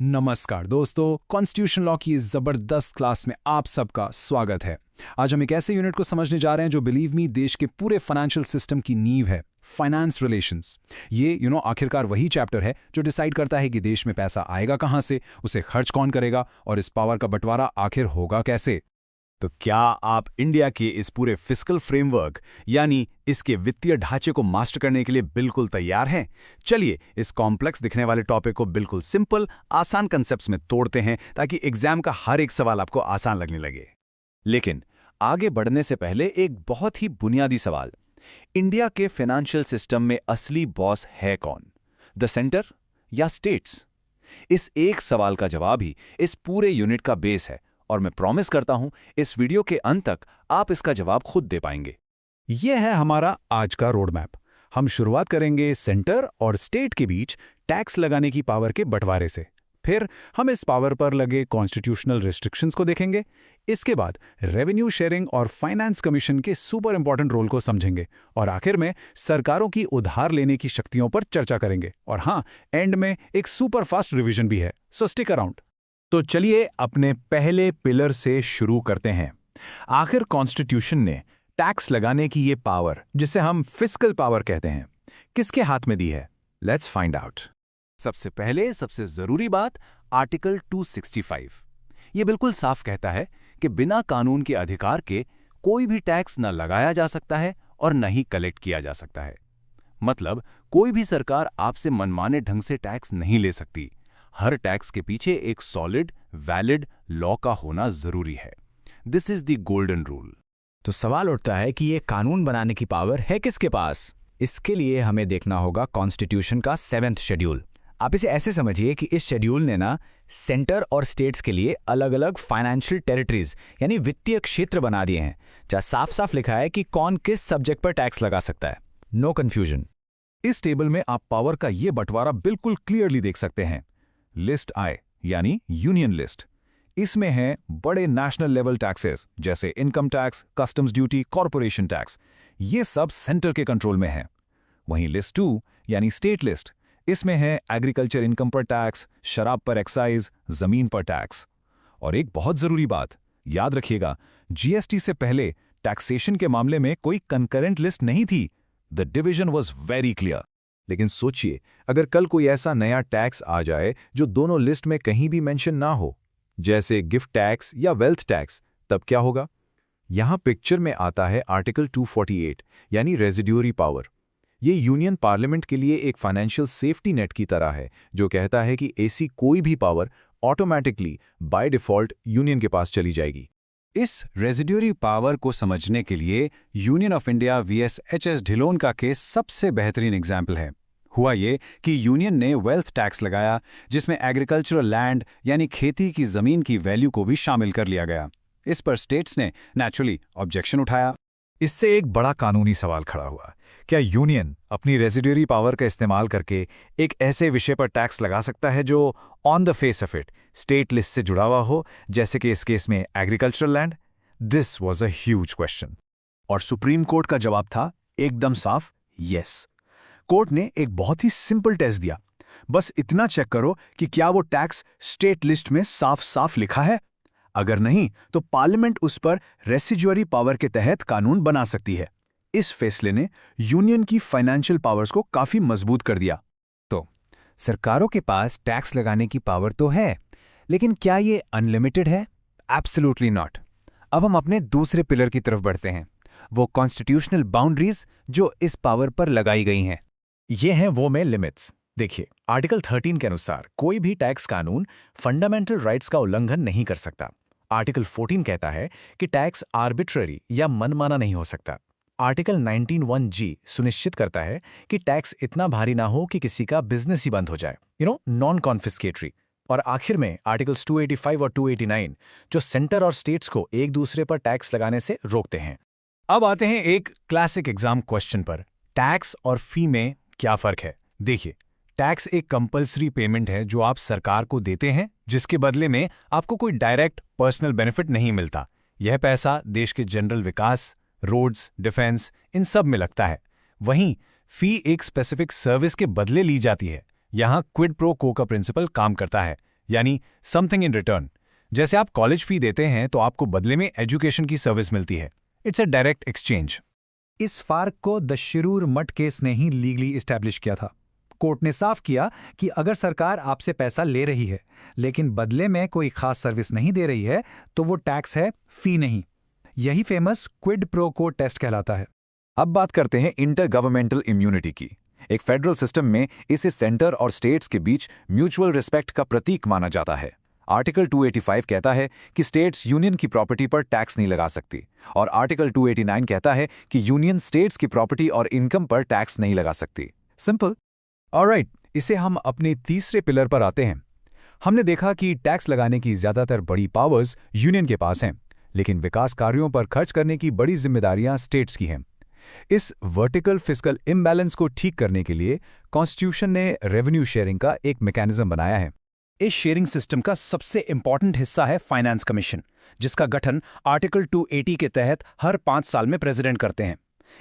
नमस्कार दोस्तों, constitution law की इस जबरदस्त क्लास में आप सबका स्वागत है। आज हम एक ऐसे यूनिट को समझने जा रहे हैं जो बिलीव मी देश के पूरे फाइनेंशियल सिस्टम की नींव है, फाइनेंस रिलेशंस। ये आखिरकार वही चैप्टर है जो डिसाइड करता है कि देश में पैसा आएगा कहां से, उसे खर्च कौन करेगा और इस पावर का बंटवारा आखिर होगा कैसे। तो क्या आप इंडिया के इस पूरे फिस्कल फ्रेमवर्क यानी इसके वित्तीय ढांचे को मास्टर करने के लिए बिल्कुल तैयार हैं? चलिए इस कॉम्प्लेक्स दिखने वाले टॉपिक को बिल्कुल सिंपल, आसान कंसेप्ट्स में तोड़ते हैं ताकि एग्जाम का हर एक सवाल आपको आसान लगने लगे। लेकिन आगे बढ़ने से पहले एक बहुत ही बुनियादी सवाल, इंडिया के फाइनेंशियल सिस्टम में असली बॉस है कौन, द सेंटर या स्टेट्स? इस एक सवाल का जवाब ही इस पूरे यूनिट का बेस है और मैं प्रॉमिस करता हूं इस वीडियो के अंत तक आप इसका जवाब खुद दे पाएंगे। यह है हमारा आज का रोड मैप। हम शुरुआत करेंगे सेंटर और स्टेट के बीच टैक्स लगाने की पावर के बंटवारे से। फिर हम इस पावर पर लगे कॉन्स्टिट्यूशनल रिस्ट्रिक्शंस को देखेंगे। इसके बाद रेवेन्यू शेयरिंग और फाइनेंस कमीशन के सुपर इंपॉर्टेंट रोल को समझेंगे और आखिर में सरकारों की उधार लेने की शक्तियों पर चर्चा करेंगे। और हाँ, एंड में एक सुपर फास्ट रिवीजन भी है, सो स्टिक अराउंड। तो चलिए अपने पहले पिलर से शुरू करते हैं। आखिर कॉन्स्टिट्यूशन ने टैक्स लगाने की ये पावर, जिसे हम फिस्कल पावर कहते हैं, किसके हाथ में दी है? Let's find out. सबसे पहले सबसे जरूरी बात, आर्टिकल 265। ये बिल्कुल साफ कहता है कि बिना कानून के अधिकार के कोई भी टैक्स न लगाया जा सकता है और न ही कलेक्ट किया जा सकता है। मतलब कोई भी सरकार आपसे मनमाने ढंग से टैक्स नहीं ले सकती। हर टैक्स के पीछे एक सॉलिड, वैलिड लॉ का होना जरूरी है। This is the golden rule. तो सवाल उठता है कि ये कानून बनाने की पावर है किसके पास? इसके लिए हमें देखना होगा कॉन्स्टिट्यूशन का 7th शेड्यूल। आप इसे ऐसे समझिए कि इस शेड्यूल ने सेंटर और स्टेट्स के लिए अलग अलग फाइनेंशियल टेरिटरीज यानी वित्तीय क्षेत्र बना दिए हैं, जहां साफ साफ लिखा है कि कौन किस सब्जेक्ट पर टैक्स लगा सकता है। No confusion. इस टेबल में आप पावर का ये बंटवारा बिल्कुल क्लियरली देख सकते हैं। लिस्ट आई यानी यूनियन लिस्ट, इसमें हैं बड़े नेशनल लेवल टैक्सेस जैसे income tax, customs duty, corporation tax, ये सब सेंटर के कंट्रोल में हैं। वहीं लिस्ट 2 यानी स्टेट लिस्ट, इसमें है एग्रीकल्चर इनकम पर टैक्स, शराब पर एक्साइज, जमीन पर टैक्स। और एक बहुत जरूरी बात याद रखिएगा, जीएसटी से पहले टैक्सेशन के मामले में कोई कंकरेंट लिस्ट नहीं थी। The division was very clear. लेकिन सोचिए, अगर कल कोई ऐसा नया टैक्स आ जाए जो दोनों लिस्ट में कहीं भी मेंशन ना हो, जैसे गिफ्ट टैक्स या वेल्थ टैक्स, तब क्या होगा? यहां पिक्चर में आता है आर्टिकल 248 यानी रेजिड्यूरी पावर। ये यूनियन पार्लियामेंट के लिए एक फाइनेंशियल सेफ्टी नेट की तरह है जो कहता है कि ऐसी कोई भी power automatically by default union के पास चली जाएगी। इस रेजिड्यूरी पावर को समझने के लिए union of India VS HS Dhillon का केस सबसे बेहतरीन एग्जाम्पल है। हुआ ये कि यूनियन ने वेल्थ टैक्स लगाया जिसमें एग्रीकल्चरल लैंड यानी खेती की जमीन की वैल्यू को भी शामिल कर लिया गया। इस पर स्टेट्स ने नेचुरली ऑब्जेक्शन उठाया। इससे एक बड़ा कानूनी सवाल खड़ा हुआ, क्या यूनियन अपनी रेजिड्यूरी पावर का इस्तेमाल करके एक ऐसे विषय पर टैक्स लगा सकता है जो on the face of it state list से जुड़ा हुआ हो, जैसे कि इस केस में agricultural land? This was a huge question. और सुप्रीम कोर्ट का जवाब था एकदम साफ, यस। कोर्ट ने एक बहुत ही सिंपल टेस्ट दिया, बस इतना चेक करो कि क्या वो टैक्स स्टेट लिस्ट में साफ साफ लिखा है। अगर नहीं तो पार्लियामेंट उस पर रेसिड्यूअरी पावर के तहत कानून बना सकती है। इस फैसले ने यूनियन की फाइनेंशियल पावर्स को काफी मजबूत कर दिया। तो सरकारों के पास टैक्स लगाने की पावर तो है, लेकिन क्या ये अनलिमिटेड है? Absolutely not. अब हम अपने दूसरे पिलर की तरफ बढ़ते हैं, वो कॉन्स्टिट्यूशनल बाउंड्रीज जो इस पावर पर लगाई गई हैं। ये हैं वो में लिमिट्स। देखिए, आर्टिकल 13 के अनुसार कोई भी टैक्स कानून फंडामेंटल राइट्स का उल्लंघन नहीं कर सकता। आर्टिकल 14 कहता है कि टैक्स आर्बिट्ररी या मनमाना नहीं हो सकता। आर्टिकल 19(1)(g सुनिश्चित करता है कि टैक्स इतना भारी ना हो कि किसी का बिजनेस ही बंद हो जाए, नॉन कॉन्फिस्केटरी। और आखिर में आर्टिकल्स 285 और 289 जो सेंटर और स्टेट्स को एक दूसरे पर टैक्स लगाने से रोकते हैं। अब आते हैं एक क्लासिक एग्जाम क्वेश्चन पर, टैक्स और फी में क्या फर्क है? देखिए, टैक्स एक कंपल्सरी पेमेंट है जो आप सरकार को देते हैं, जिसके बदले में आपको कोई डायरेक्ट पर्सनल बेनिफिट नहीं मिलता। यह पैसा देश के जनरल विकास, रोड्स, डिफेंस, इन सब में लगता है। वहीं फी एक स्पेसिफिक सर्विस के बदले ली जाती है। यहां क्विड प्रो को का प्रिंसिपल काम करता है। यानी समथिंग इन रिटर्न। जैसे आप कॉलेज फी देते हैं तो आपको बदले में एजुकेशन की सर्विस मिलती है। It's a direct exchange. इस फार्क को द शिरूर मठ केस ने ही लीगली इस्टेब्लिश किया था। कोर्ट ने साफ किया कि अगर सरकार आपसे पैसा ले रही है लेकिन बदले में कोई खास सर्विस नहीं दे रही है तो वो टैक्स है, फी नहीं। यही फेमस क्विड प्रो को टेस्ट कहलाता है। अब बात करते हैं इंटर गवर्नमेंटल इम्यूनिटी की। एक फेडरल सिस्टम में इसे सेंटर और स्टेट्स के बीच म्यूचुअल रिस्पेक्ट का प्रतीक माना जाता है। आर्टिकल 285 कहता है कि स्टेट्स यूनियन की प्रॉपर्टी पर टैक्स नहीं लगा सकती, और आर्टिकल 289 कहता है कि यूनियन स्टेट्स की प्रॉपर्टी और इनकम पर टैक्स नहीं लगा सकती। सिंपल। ऑलराइट, इसे हम अपने तीसरे पिलर पर आते हैं। हमने देखा कि टैक्स लगाने की ज्यादातर बड़ी पावर्स यूनियन के पास हैं, लेकिन विकास कार्यों पर खर्च करने की बड़ी जिम्मेदारियां स्टेट्स की हैं। इस वर्टिकल फिस्कल इम्बैलेंस को ठीक करने के लिए कॉन्स्टिट्यूशन ने रेवेन्यू शेयरिंग का एक मैकेनिज्म बनाया है। इस शेयरिंग सिस्टम का सबसे इंपॉर्टेंट हिस्सा है फाइनेंस कमीशन, जिसका गठन आर्टिकल 280 के तहत हर 5 साल में प्रेसिडेंट करते हैं।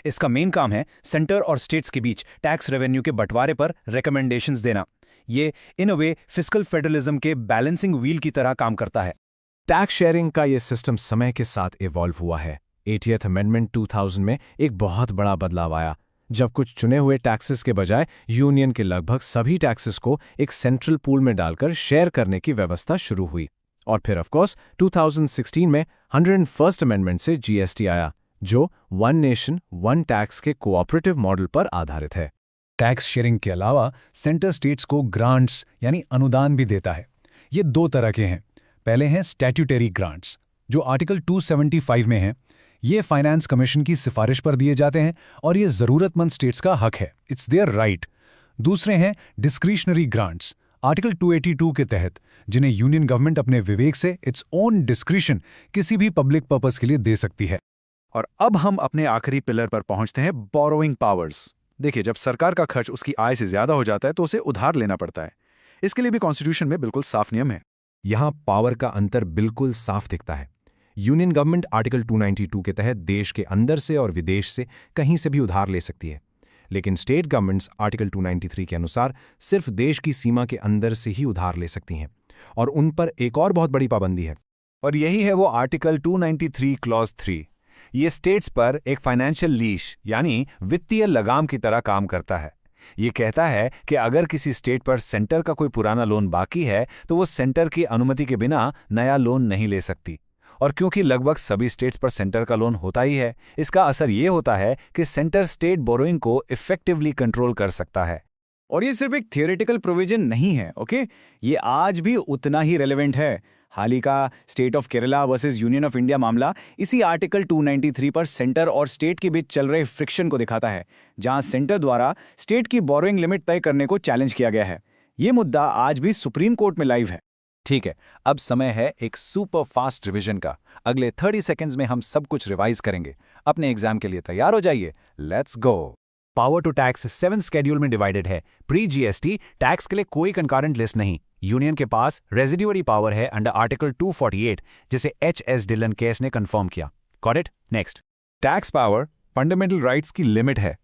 इसका मेन काम है सेंटर और स्टेट्स के बीच टैक्स रेवेन्यू के बंटवारे पर रिकमेंडेशंस देना। ये इन अ वे फिस्कल फेडरलिज्म के बैलेंसिंग व्हील की तरह काम करता है। टैक्स शेयरिंग का ये सिस्टम समय के साथ इवॉल्व हुआ है। 80th अमेंडमेंट 2000 में एक बहुत बड़ा बदलाव आया, जब कुछ चुने हुए टैक्सेस के बजाय यूनियन के लगभग सभी टैक्सेस को एक सेंट्रल पूल में डालकर शेयर करने की व्यवस्था शुरू हुई। और फिर ऑफ कोर्स 2016 में 101st अमेंडमेंट से जीएसटी आया, जो वन नेशन वन टैक्स के कोऑपरेटिव मॉडल पर आधारित है। टैक्स शेयरिंग के अलावा सेंटर स्टेट्स को ग्रांट्स यानी अनुदान भी देता है। ये 2 तरह के हैं। पहले हैं स्टैट्यूटरी ग्रांट्स, जो आर्टिकल 275 में हैं। ये फाइनेंस कमीशन की सिफारिश पर दिए जाते हैं और ये ज़रूरतमंद स्टेट्स का हक है, इट्स देयर राइट। दूसरे हैं डिस्क्रिशनरी ग्रांट्स, आर्टिकल 282 के तहत, जिन्हें यूनियन गवर्नमेंट अपने विवेक से इट्स ओन डिस्क्रिशन किसी भी पब्लिक पर्पस के लिए दे सकती है। और अब हम अपने आखिरी पिलर पर पहुंचते हैं, बोरोइंग पावर्स। देखिए, जब सरकार का खर्च उसकी आय से ज्यादा हो जाता है तो उसे उधार लेना पड़ता है। इसके लिए भी कॉन्स्टिट्यूशन में बिल्कुल साफ नियम है। यहां पावर का अंतर बिल्कुल साफ दिखता है। यूनियन गवर्नमेंट आर्टिकल 292 के तहत देश के अंदर से और विदेश से कहीं से भी उधार ले सकती है, लेकिन स्टेट गवर्नमेंट्स आर्टिकल 293 के अनुसार सिर्फ देश की सीमा के अंदर से ही उधार ले सकती हैं, और उन पर एक और बहुत बड़ी पाबंदी है। और यही है वो आर्टिकल 293 क्लॉज 3। ये स्टेट्स पर एक फाइनेंशियल लीश यानी वित्तीय लगाम की तरह काम करता है। ये कहता है कि अगर किसी स्टेट पर सेंटर का कोई पुराना लोन बाकी है तो वो सेंटर की अनुमति के बिना नया लोन नहीं ले सकती। और क्योंकि लगभग सभी स्टेट्स पर सेंटर का लोन होता ही है, इसका असर ये होता है कि सेंटर स्टेट बोरोइंग को इफेक्टिवली कंट्रोल कर सकता है। और ये सिर्फ एक थियोरेटिकल प्रोविजन नहीं है, ओके? ये आज भी उतना ही रेलेवेंट है। हाल ही का state of Kerala versus union of India मामला इसी आर्टिकल 293 पर सेंटर और स्टेट के बीच चल रहे फ्रिक्शन को दिखाता है, जहां सेंटर द्वारा स्टेट की बोरोइंग लिमिट तय करने को चैलेंज किया गया है। ये मुद्दा आज भी सुप्रीम कोर्ट में लाइव है। ठीक है, अब समय है एक सुपर फास्ट रिवीजन का। अगले 30 सेकेंड्स में हम सब कुछ रिवाइज करेंगे। अपने एग्जाम के लिए तैयार हो जाइए, let's go. Power to tax 7 schedule में डिवाइडेड है। प्री जीएसटी टैक्स के लिए कोई कंकरेंट लिस्ट नहीं। यूनियन के पास रेजिडुअरी पावर है अंडर आर्टिकल 248, जिसे एच.एस. डिलन केस ने कंफर्म किया। Got it? Next. Tax power fundamental rights की लिमिट है।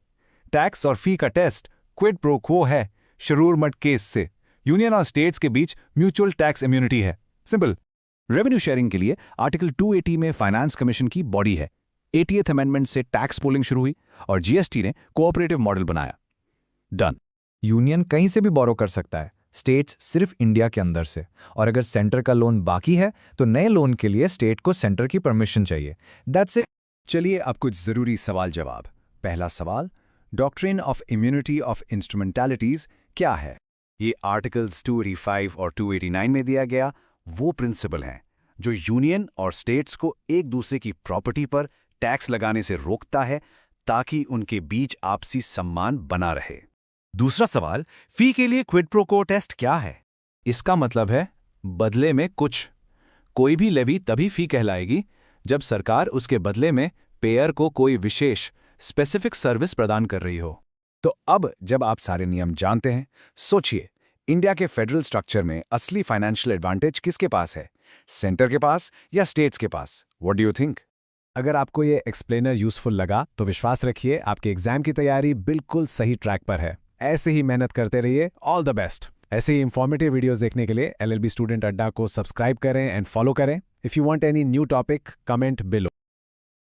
टैक्स और फी का टेस्ट क्विड प्रो क्वो है शिरूर मठ केस से। यूनियन और स्टेट्स के बीच म्यूचुअल टैक्स इम्यूनिटी है। सिंपल। रेवेन्यू शेयरिंग के लिए आर्टिकल 280 में फाइनेंस कमीशन की बॉडी है। 80th अमेंडमेंट से टैक्स पोलिंग शुरू हुई और जीएसटी ने कोऑपरेटिव मॉडल बनाया। डन। यूनियन कहीं से भी बोरो कर सकता है, स्टेट्स सिर्फ इंडिया के अंदर से। और अगर सेंटर का लोन बाकी है तो नए लोन के लिए स्टेट को सेंटर की परमिशन चाहिए। That's it. चलिए अब कुछ जरूरी सवाल जवाब। पहला सवाल, डॉक्ट्रिन ऑफ इम्यूनिटी ऑफ इंस्ट्रूमेंटैलिटीज क्या है? ये आर्टिकल्स 285 और 289 में दिया गया वो प्रिंसिपल है जो यूनियन और स्टेट्स को एक दूसरे की प्रॉपर्टी पर टैक्स लगाने से रोकता है ताकि उनके बीच आपसी सम्मान बना रहे। दूसरा सवाल, फी के लिए क्विड प्रो क्वो टेस्ट क्या है? इसका मतलब है बदले में कुछ। कोई भी लेवी तभी फी कहलाएगी जब सरकार उसके बदले में पेयर को कोई विशेष स्पेसिफिक सर्विस प्रदान कर रही हो। तो अब जब आप सारे नियम जानते हैं, सोचिए इंडिया के फेडरल स्ट्रक्चर में असली फाइनेंशियल एडवांटेज किसके पास है? सेंटर के पास या स्टेट्स के पास? What do you think? अगर आपको ये एक्सप्लेनर यूजफुल लगा तो विश्वास रखिए आपके एग्जाम की तैयारी बिल्कुल सही ट्रैक पर है। ऐसे ही मेहनत करते रहिए। All the best. ऐसे ही इंफॉर्मेटिव वीडियोस देखने के लिए LLB स्टूडेंट अड्डा को सब्सक्राइब करें एंड फॉलो करें. If you want any new topic, comment below.